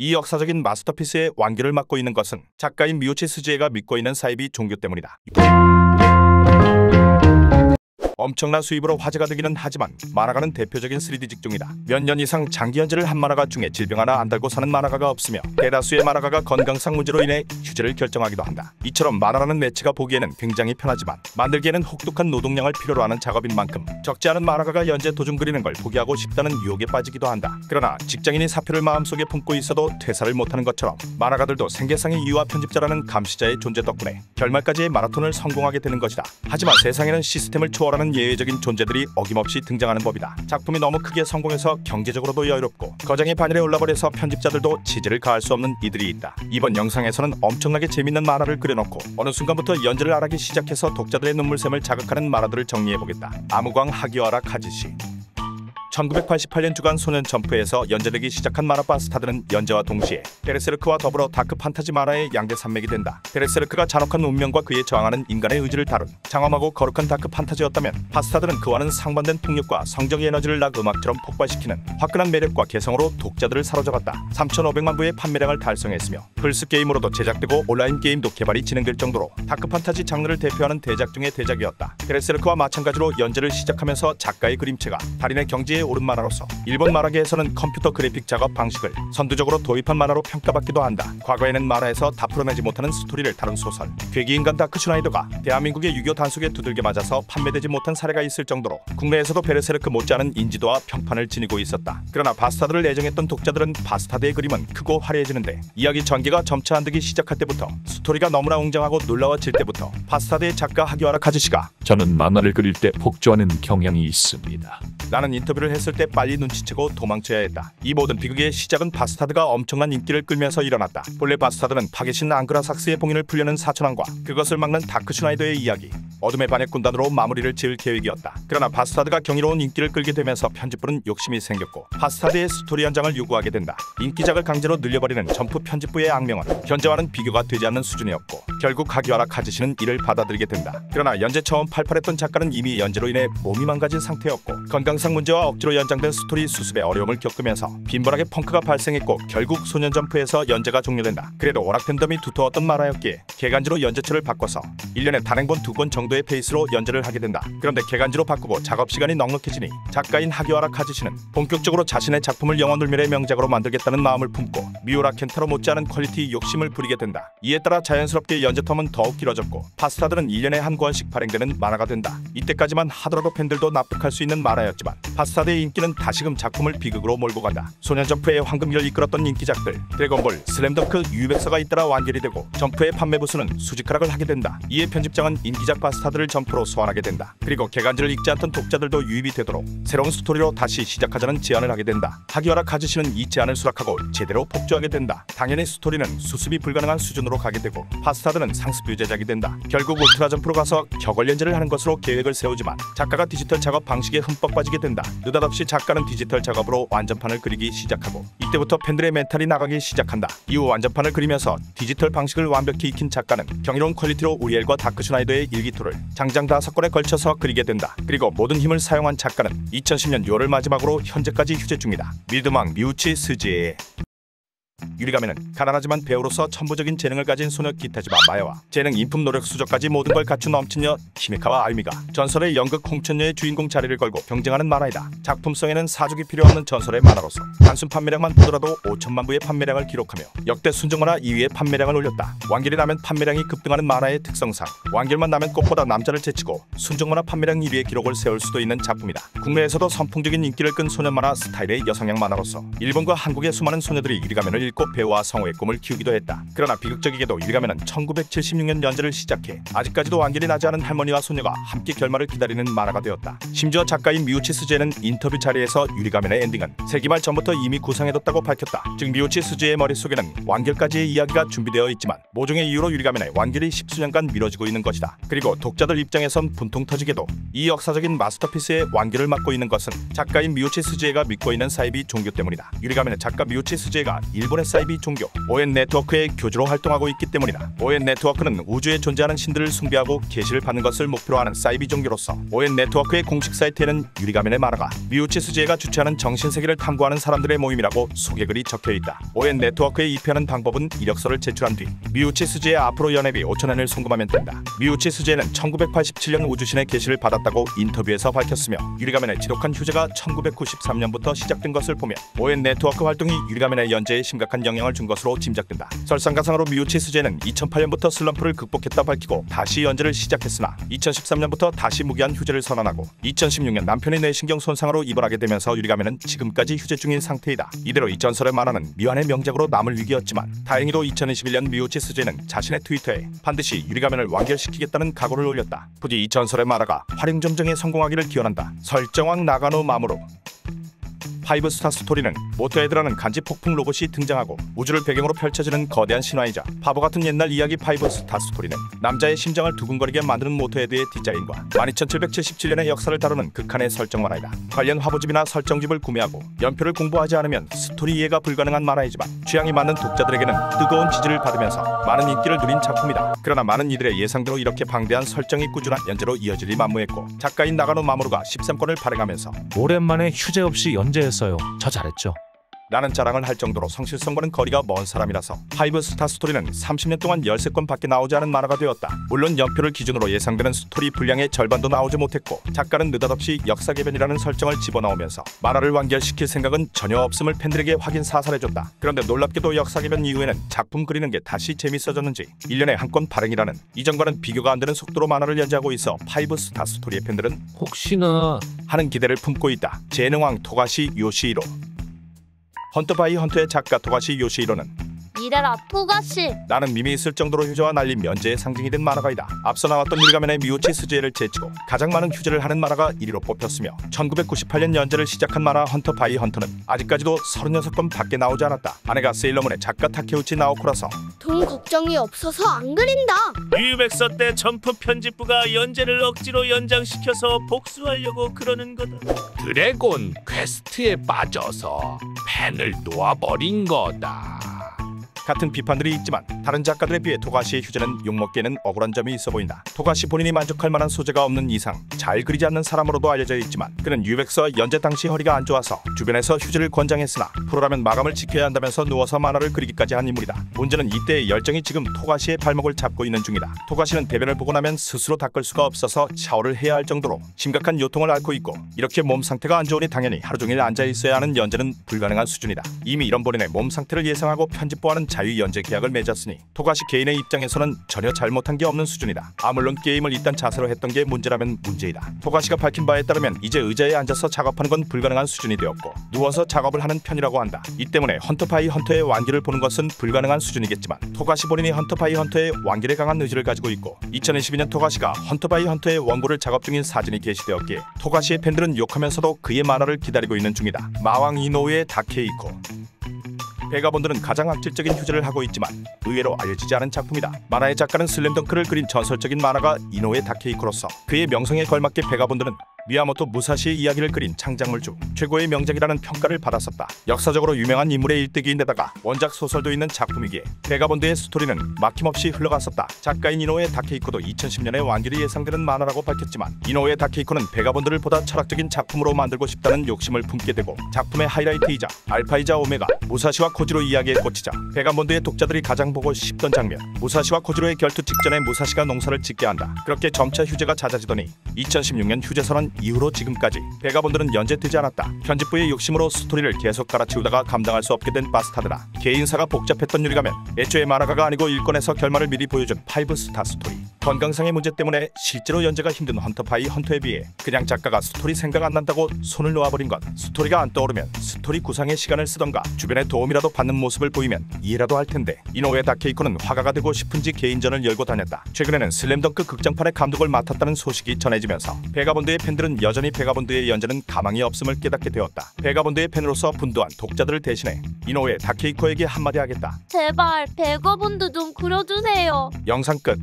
이 역사적인 마스터피스의 완결을 맡고 있는 것은 작가인 미우치 스즈에가 믿고 있는 사이비 종교 때문이다. 엄청난 수입으로 화제가 되기는 하지만 만화가는 대표적인 3D 직종이다. 몇 년 이상 장기 연재를 한 만화가 중에 질병 하나 안 달고 사는 만화가가 없으며 대다수의 만화가가 건강상 문제로 인해 휴재를 결정하기도 한다. 이처럼 만화라는 매체가 보기에는 굉장히 편하지만 만들기에는 혹독한 노동량을 필요로 하는 작업인 만큼 적지 않은 만화가가 연재 도중 그리는 걸 포기하고 싶다는 유혹에 빠지기도 한다. 그러나 직장인이 사표를 마음속에 품고 있어도 퇴사를 못하는 것처럼 만화가들도 생계상의 이유와 편집자라는 감시자의 존재 덕분에 결말까지의 마라톤을 성공하게 되는 것이다. 하지만 세상에는 시스템을 초월하는 예외적인 존재들이 어김없이 등장하는 법이다. 작품이 너무 크게 성공해서 경제적으로도 여유롭고 거장의 반열에 올라버려서 편집자들도 치질을 가할 수 없는 이들이 있다. 이번 영상에서는 엄청나게 재밌는 만화를 그려놓고 어느 순간부터 연재를 안 하기 시작해서 독자들의 눈물샘을 자극하는 만화들을 정리해보겠다. 아무광 하기와라 카즈시. 1988년 주간 소년 점프에서 연재되기 시작한 만화 바스타드는 연재와 동시에 베르세르크와 더불어 다크 판타지 만화의 양대 산맥이 된다. 베르세르크가 잔혹한 운명과 그에 저항하는 인간의 의지를 다룬 장엄하고 거룩한 다크 판타지였다면 바스타드는 그와는 상반된 폭력과 성적 에너지를 락 음악처럼 폭발시키는 화끈한 매력과 개성으로 독자들을 사로잡았다. 3,500만 부의 판매량을 달성했으며 플스 게임으로도 제작되고 온라인 게임도 개발이 진행될 정도로 다크 판타지 장르를 대표하는 대작 중의 대작이었다. 베르세르크와 마찬가지로 연재를 시작하면서 작가의 그림체가 달인의 경지에 오른 만화로서 일본 만화계에서는 컴퓨터 그래픽 작업 방식을 선두적으로 도입한 만화로 평가받기도 한다. 과거에는 만화에서 다 풀어내지 못하는 스토리를 다룬 소설 괴기인간 다크 슈나이더가 대한민국의 유교 단속에 두들겨 맞아서 판매되지 못한 사례가 있을 정도로 국내에서도 베르세르크 못지않은 인지도와 평판을 지니고 있었다. 그러나 바스타드를 애정했던 독자들은 바스타드의 그림은 크고 화려해지는데 이야기 전개가 점차 안 되기 시작할 때부터 스토리가 너무나 웅장하고 놀라워질 때부터 바스타드의 작가 하기와라 카즈시가 저는 만화를 그릴 때 폭주하는 경향이 있습니다. 라는 인터뷰를 했을 때 빨리 눈치채고 도망쳐야 했다. 이 모든 비극의 시작은 바스타드가 엄청난 인기를 끌면서 일어났다. 본래 바스타드는 파괴신 앙그라삭스의 봉인을 풀려는 사천왕과 그것을 막는 다크 슈나이더의 이야기 어둠의 반역 군단으로 마무리를 지을 계획이었다. 그러나 바스타드가 경이로운 인기를 끌게 되면서 편집부는 욕심이 생겼고 바스타드의 스토리 연장을 요구하게 된다. 인기작을 강제로 늘려버리는 점프 편집부의 악명은 현재와는 비교가 되지 않는 수준이었고 결국 하기와라 카즈시는 이를 받아들이게 된다. 그러나 연재 처음 팔팔했던 작가는 이미 연재로 인해 몸이 망가진 상태였고 건강상 문제와 억지로 연장된 스토리 수습에 어려움을 겪으면서 빈번하게 펑크가 발생했고 결국 소년점프에서 연재가 종료된다. 그래도 워낙 팬덤이 두터웠던 만화였기에 개간지로 연재처를 바꿔서 1년에 단행본 2권 정도의 페이스로 연재를 하게 된다. 그런데 개간지로 바꾸고 작업시간이 넉넉해지니 작가인 하기와라 카즈시는 본격적으로 자신의 작품을 영원불멸의 명작으로 만들겠다는 마음을 품고 미우라 켄타로 못지않은 퀄리티 욕심을 부리게 된다. 이에 따라 자연스럽게 연재 텀은 더욱 길어졌고 바스타드는 1년에 한 권씩 발행되는 만화가 된다. 이때까지만 하더라도 팬들도 납득할 수 있는 만화였지만 바스타드의 인기는 다시금 작품을 비극으로 몰고 간다. 소년점프의 황금기를 이끌었던 인기작들 드래곤볼, 슬램덩크, 유백서가 잇따라 완결이 되고 점프의 판매 부수는 수직하락을 하게 된다. 이에 편집장은 인기작 바스타드를 점프로 소환하게 된다. 그리고 개간지를 읽지 않던 독자들도 유입이 되도록 새로운 스토리로 다시 시작하자는 제안을 하게 된다. 하기와라 카즈시는 이 제안을 수락하고 제대로 폭주하게 된다. 당연히 스토리는 수습이 불가능한 수준으로 가게 되고 바스타드는 상습 유제작이 된다. 결국 울트라 점프로 가서 격월 연재를 하는 것으로 계획을 세우지만 작가가 디지털 작업 방식에 흠뻑 빠지게 된다. 느닷없이 작가는 디지털 작업으로 완전판을 그리기 시작하고 이때부터 팬들의 멘탈이 나가기 시작한다. 이후 완전판을 그리면서 디지털 방식을 완벽히 익힌 작가는 경이로운 퀄리티로 우리엘과 다크 슈나이더의 일기토를 장장 5권에 걸쳐서 그리게 된다. 그리고 모든 힘을 사용한 작가는 2010년 6월을 마지막으로 현재까지 휴재 중이다. 밀드망 미우치 스즈에 유리가메는 가난하지만 배우로서 천부적인 재능을 가진 소녀 기타지마 마야와 재능, 인품, 노력, 수저까지 모든 걸 갖춘 넘친녀 히메카와 알미가 전설의 연극 홍천녀의 주인공 자리를 걸고 경쟁하는 만화이다. 작품성에는 사족이 필요 없는 전설의 만화로서 단순 판매량만 보더라도 5천만 부의 판매량을 기록하며 역대 순정만화 2위의 판매량을 올렸다. 완결이 나면 판매량이 급등하는 만화의 특성상 완결만 나면 꽃보다 남자를 제치고 순정만화 판매량 1위의 기록을 세울 수도 있는 작품이다. 국내에서도 선풍적인 인기를 끈 소년 만화 스타일의 여성향 만화로서 일본과 한국의 수많은 소녀들이 유리가면을 읽고 배우와 성우의 꿈을 키우기도 했다. 그러나 비극적이게도 유리가면은 1976년 연재를 시작해 아직까지도 완결이 나지 않은 할머니와 소녀가 함께 결말을 기다리는 만화가 되었다. 심지어 작가인 미우치 스즈에는 인터뷰 자리에서 유리가면의 엔딩은 세기말 전부터 이미 구상해뒀다고 밝혔다. 즉 미우치 스즈의 머릿속에는 완결까지의 이야기가 준비되어 있지만 모종의 이유로 유리가면의 완결이 십수년간 미뤄지고 있는 것이다. 그리고 독자들 입장에선 분통 터지게도 이 역사적인 마스터피스의 완결을 맡고 있는 것은 작가인 미우치 스즈에가 믿고 있는 사이비 종교 때문이다. 유리가면의 작가 미우치 스즈에가 일본에 쌓인 SIB 종교 ON 네트워크의 교주로 활동하고 있기 때문이다. ON 네트워크는 우주에 존재하는 신들을 숭배하고 계시를 받는 것을 목표로 하는 SIB 종교로서 ON 네트워크의 공식 사이트에는 유리가면의 만화가 미우치 스즈에가 주최하는 정신세계를 탐구하는 사람들의 모임이라고 소개글이 적혀있다. ON 네트워크에 입회하는 방법은 이력서를 제출한 뒤 미우치 스즈에 앞으로 연회비 5,000엔을 송금하면 된다. 미우치 스즈에는 1987년 우주신의 계시를 받았다고 인터뷰에서 밝혔으며 유리가면의 지독한 휴재가 1993년부터 시작된 것을 보면 ON 네트워크 활동이 유리가면의 연재에 심각한 영향을 준 것으로 짐작된다. 설상가상으로 미우치 스즈에는 2008년부터 슬럼프를 극복했다 밝히고 다시 연재를 시작했으나 2013년부터 다시 무기한 휴재를 선언하고 2016년 남편의 뇌신경 손상으로 입원하게 되면서 유리가면은 지금까지 휴재 중인 상태이다. 이대로 이 전설의 만화는 미완의 명작으로 남을 위기였지만 다행히도 2021년 미우치 스즈에는 자신의 트위터에 반드시 유리가면을 완결시키겠다는 각오를 올렸다. 부디 이 전설의 만화가 활용점정에 성공하기를 기원한다. 설정왕 나가노 마모로. 5스타 스토리는 모토헤드라는 간지 폭풍 로봇이 등장하고 우주를 배경으로 펼쳐지는 거대한 신화이자 바보 같은 옛날 이야기 5스타 스토리는 남자의 심장을 두근거리게 만드는 모토헤드의 디자인과 12777년의 역사를 다루는 극한의 설정 만화이다. 관련 화보집이나 설정집을 구매하고 연표를 공부하지 않으면 스토리 이해가 불가능한 만화이지만 취향이 맞는 독자들에게는 뜨거운 지지를 받으면서 많은 인기를 누린 작품이다. 그러나 많은 이들의 예상대로 이렇게 방대한 설정이 꾸준한 연재로 이어지리 만무했고 작가인 나가노 마모루가 13권을 발행하면서 오랜만에 휴재 없이 연재했어요. 저 잘했죠. 라는 자랑을 할 정도로 성실성과는 거리가 먼 사람이라서 5스타 스토리는 30년 동안 13권 밖에 나오지 않은 만화가 되었다. 물론 연표를 기준으로 예상되는 스토리 분량의 절반도 나오지 못했고 작가는 느닷없이 역사개변이라는 설정을 집어넣으면서 만화를 완결시킬 생각은 전혀 없음을 팬들에게 확인 사살해줬다. 그런데 놀랍게도 역사개변 이후에는 작품 그리는 게 다시 재밌어졌는지 1년에 한 권 발행이라는 이전과는 비교가 안 되는 속도로 만화를 연재하고 있어 5스타 스토리의 팬들은 혹시나 하는 기대를 품고 있다. 재능왕 토가시 요시히로. 헌터 바이 헌터의 작가 토가시 요시히로는 이래라 토가시. 나는 밈이 있을 정도로 휴재와 난리 면제의 상징이 된 만화가이다. 앞서 나왔던 유리가면의 미우치 스즈에를 제치고 가장 많은 휴재를 하는 만화가 1위로 뽑혔으며 1998년 연재를 시작한 만화 헌터 바이 헌터는 아직까지도 36권 밖에 나오지 않았다. 아내가 세일러문의 작가 타케우치 나오코라서 돈 걱정이 없어서 안 그린다. 유백서 때 점프 편집부가 연재를 억지로 연장시켜서 복수하려고 그러는 거다. 드래곤 퀘스트에 빠져서 펜을 놓아버린 거다. 같은 비판들이 있지만 다른 작가들에 비해 토가시의 휴재는 욕먹기에는 억울한 점이 있어 보인다. 토가시 본인이 만족할 만한 소재가 없는 이상 잘 그리지 않는 사람으로도 알려져 있지만 그는 유백서 연재 당시 허리가 안 좋아서 주변에서 휴재를 권장했으나 프로라면 마감을 지켜야 한다면서 누워서 만화를 그리기까지 한 인물이다. 문제는 이때의 열정이 지금 토가시의 발목을 잡고 있는 중이다. 토가시는 대변을 보고 나면 스스로 닦을 수가 없어서 샤워를 해야 할 정도로 심각한 요통을 앓고 있고 이렇게 몸 상태가 안 좋으니 당연히 하루 종일 앉아 있어야 하는 연재는 불가능한 수준이다. 이미 이런 본인의 몸 상태를 예상하고 편집부와는 자유 연재 계약을 맺었으니 토가시 개인의 입장에서는 전혀 잘못한 게 없는 수준이다. 물론 게임을 일단 자세로 했던 게 문제라면 문제이다. 토가시가 밝힌 바에 따르면 이제 의자에 앉아서 작업하는 건 불가능한 수준이 되었고 누워서 작업을 하는 편이라고 한다. 이 때문에 헌터 바이 헌터의 완결을 보는 것은 불가능한 수준이겠지만 토가시 본인이 헌터 바이 헌터의 완결에 강한 의지를 가지고 있고 2022년 토가시가 헌터 바이 헌터의 원고를 작업 중인 사진이 게시되었기에 토가시의 팬들은 욕하면서도 그의 만화를 기다리고 있는 중이다. 마왕 이노우의 다케이코. 베가본드는 가장 악질적인 휴재를 하고 있지만 의외로 알려지지 않은 작품이다. 만화의 작가는 슬램덩크를 그린 전설적인 만화가 이노우의 다케이코로서 그의 명성에 걸맞게 베가본드는 미야모토 무사시의 이야기를 그린 창작물 중 최고의 명작이라는 평가를 받았었다. 역사적으로 유명한 인물의 일대기인데다가 원작 소설도 있는 작품이기에 베가본드의 스토리는 막힘없이 흘러갔었다. 작가인 이노우의 다케이코도 2010년에 완결이 예상되는 만화라고 밝혔지만 이노우의 다케이코는 베가본드를 보다 철학적인 작품으로 만들고 싶다는 욕심을 품게 되고 작품의 하이라이트이자 알파이자 오메가 무사시와 코지로 이야기에 꽂히자 베가본드의 독자들이 가장 보고 싶던 장면 무사시와 코지로의 결투 직전에 무사시가 농사를 짓게 한다. 그렇게 점차 휴재가 잦아지더니 2016년 휴재 선언 이후로 지금까지 베가본드는 연재되지 않았다. 편집부의 욕심으로 스토리를 계속 갈아치우다가 감당할 수 없게 된 바스타드라 개인사가 복잡했던 유리가면 애초에 만화가가 아니고 일권에서 결말을 미리 보여준 5스타 스토리 건강상의 문제 때문에 실제로 연재가 힘든 헌터 바이 헌터에 비해 그냥 작가가 스토리 생각 안 난다고 손을 놓아버린 것 스토리가 안 떠오르면 스토리 구상에 시간을 쓰던가 주변에 도움이라도 받는 모습을 보이면 이해라도 할 텐데 이노우의 다케이코는 화가가 되고 싶은지 개인전을 열고 다녔다. 최근에는 슬램덩크 극장판의 감독을 맡았다는 소식이 전해지면서 베가본드의 팬들은 여전히 베가본드의 연재는 가망이 없음을 깨닫게 되었다. 베가본드의 팬으로서 분도한 독자들을 대신해 이노우의 다케이코에게 한마디 하겠다. 제발 베거본드 좀 그려주세요. 영상 끝.